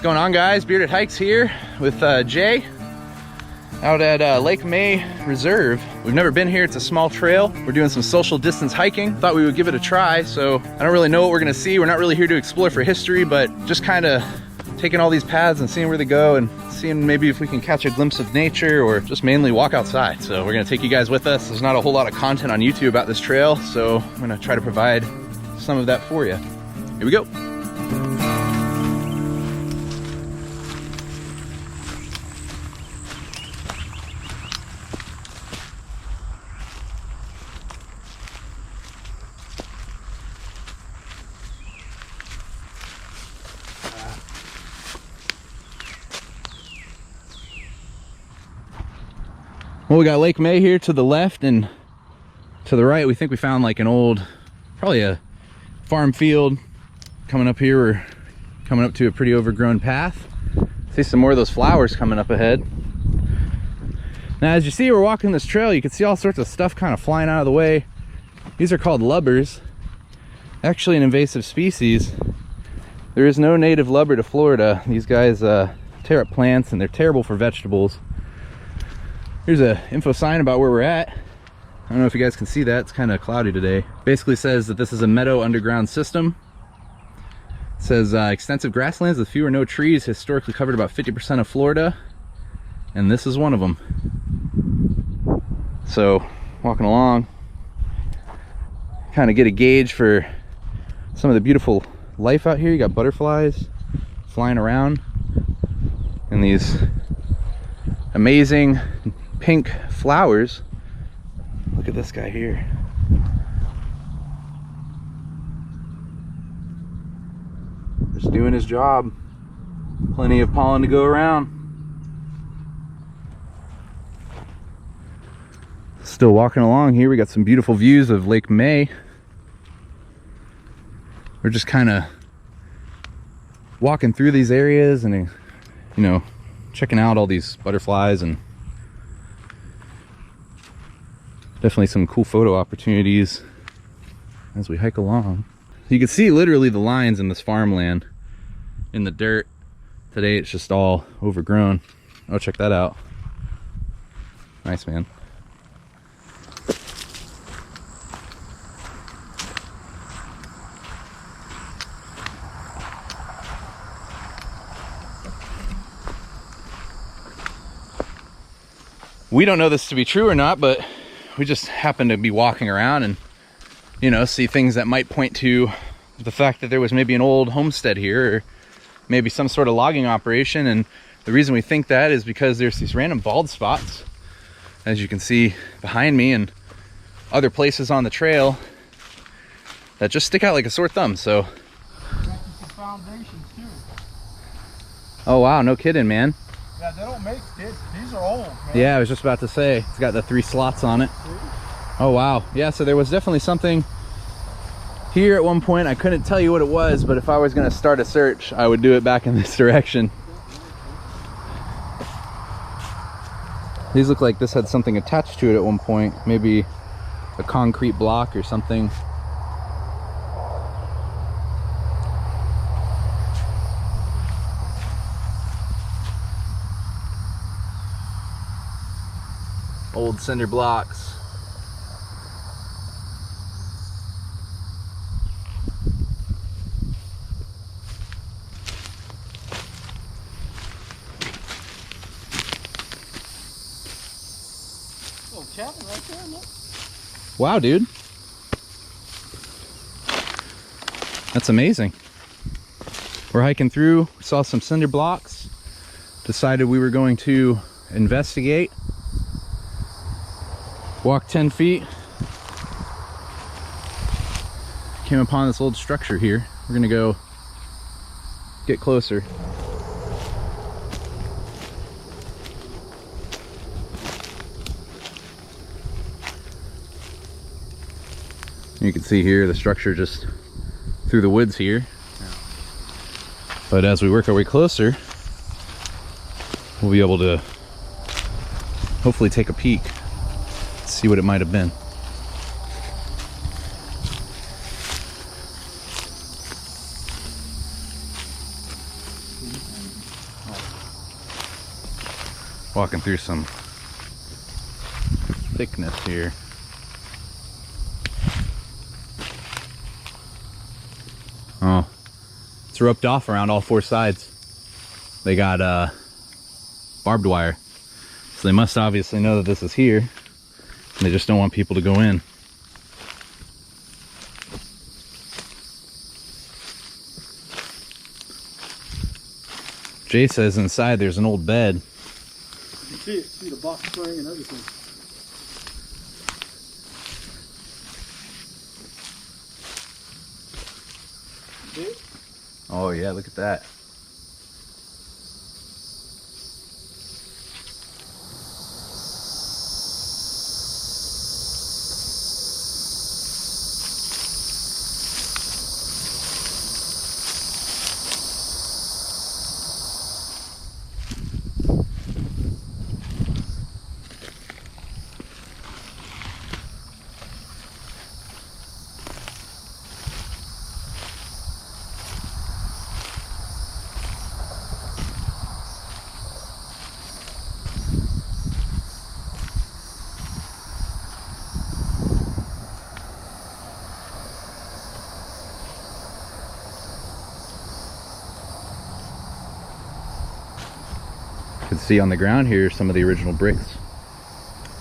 going on, guys? Bearded Hikes here with Jay out at Lake May Reserve. We've never been here. It's a small trail. We're doing some social distance hiking. Thought we would give it a try. So I don't really know what we're gonna see. We're not really here to explore for history, but just kind of taking all these paths and seeing where they go and seeing maybe if we can catch a glimpse of nature or just mainly walk outside. So we're gonna take you guys with us. There's not a whole lot of content on YouTube about this trail, so I'm gonna try to provide some of that for you. Here we go. Well, we got Lake May here to the left, and to the right we think we found like an old, probably a farm field. Coming up here, we're coming up to a pretty overgrown path. See some more of those flowers coming up ahead. Now as you see, we're walking this trail, you can see all sorts of stuff kind of flying out of the way. These are called lubbers, actually an invasive species. There is no native lubber to Florida. These guys tear up plants and they're terrible for vegetables. Here's a info sign about where we're at. I don't know if you guys can see that. It's kind of cloudy today. Basically says that this is a meadow underground system. It says extensive grasslands with few or no trees historically covered about 50% of Florida, and this is one of them. So walking along, kind of get a gauge for some of the beautiful life out here. You got butterflies flying around and these amazing pink flowers. Look at this guy here. Just doing his job. Plenty of pollen to go around. Still walking along here. We got some beautiful views of Lake May. We're just kind of walking through these areas and, you know, checking out all these butterflies, and definitely some cool photo opportunities as we hike along. You can see literally the lines in this farmland in the dirt. Today it's just all overgrown. Oh, check that out. Nice, man. We don't know this to be true or not, but we just happen to be walking around and, you know, see things that might point to the fact that there was maybe an old homestead here, or maybe some sort of logging operation. And the reason we think that is because there's these random bald spots, as you can see behind me, and other places on the trail that just stick out like a sore thumb. So, foundations too. Oh wow, no kidding, man. Yeah, they don't make kids. These are old, man. Yeah, I was just about to say, it's got the 3 slots on it. Oh wow. Yeah, so there was definitely something here at one point. I couldn't tell you what it was, but if I was going to start a search, I would do it back in this direction. These look like this had something attached to it at one point, maybe a concrete block or something. Old cinder blocks. Little cabin right there, look. Wow, dude. That's amazing. We're hiking through, saw some cinder blocks, decided we were going to investigate. Walked 10 feet, came upon this old structure here. We're gonna go get closer. You can see here the structure just through the woods here. But as we work our way closer, we'll be able to hopefully take a peek, see what it might have been. Walking through some thickness here. Oh, it's roped off around all four sides. They got barbed wire. So they must obviously know that this is here. And they just don't want people to go in. Jay says inside there's an old bed. You can see it, see the box spring and everything. See it? Oh yeah, look at that. You can see on the ground here some of the original bricks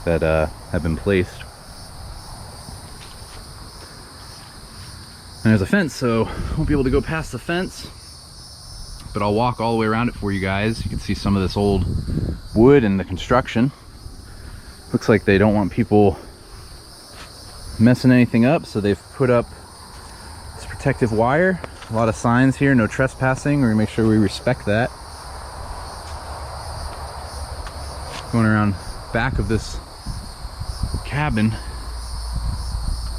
that have been placed. And there's a fence, so I won't be able to go past the fence, but I'll walk all the way around it for you guys. You can see some of this old wood and the construction. Looks like they don't want people messing anything up, so they've put up this protective wire. A lot of signs here, no trespassing. We're gonna make sure we respect that. Going around back of this cabin,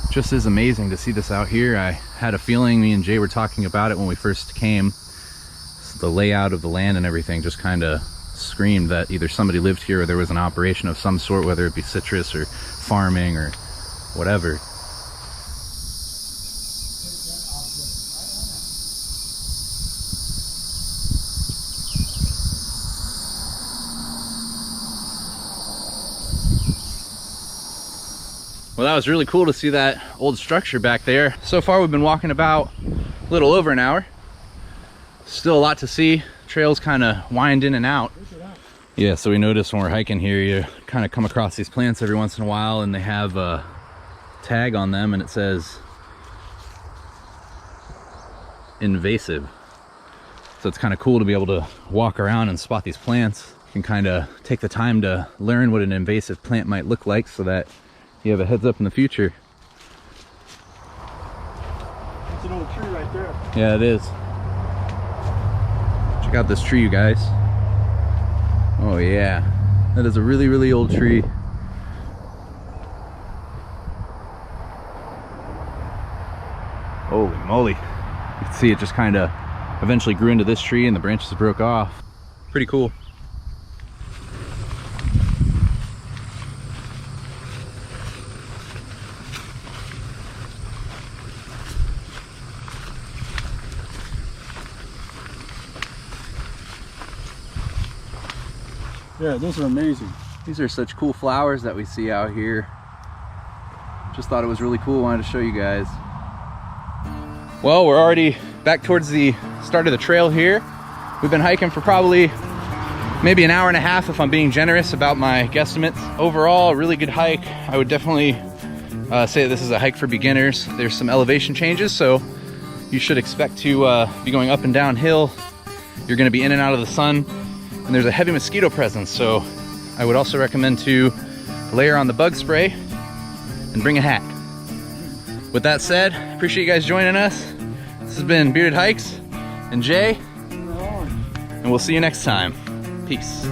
just is amazing to see this out here. I had a feeling, me and Jay were talking about it when we first came. So the layout of the land and everything just kind of screamed that either somebody lived here or there was an operation of some sort, whether it be citrus or farming or whatever. Well, that was really cool to see that old structure back there. So far we've been walking about a little over an hour. Still a lot to see. Trails kind of wind in and out. Yeah, so we noticed when we're hiking here, you kind of come across these plants every once in a while and they have a tag on them and it says invasive. So it's kind of cool to be able to walk around and spot these plants. You can kind of take the time to learn what an invasive plant might look like so that you have a heads up in the future. It's an old tree right there. Yeah, it is. Check out this tree, you guys. Oh yeah, that is a really, really old tree. Holy moly. You can see it just kind of eventually grew into this tree and the branches broke off. Pretty cool. Yeah, those are amazing. These are such cool flowers that we see out here. Just thought it was really cool, wanted to show you guys. Well, we're already back towards the start of the trail here. We've been hiking for probably maybe an hour and a half if I'm being generous about my guesstimates. Overall, a really good hike. I would definitely say this is a hike for beginners. There's some elevation changes, so you should expect to be going up and down hill. You're gonna be in and out of the sun. And there's a heavy mosquito presence, so I would also recommend to layer on the bug spray and bring a hat. With that said, appreciate you guys joining us. This has been Bearded Hikes and Jay, and we'll see you next time. Peace.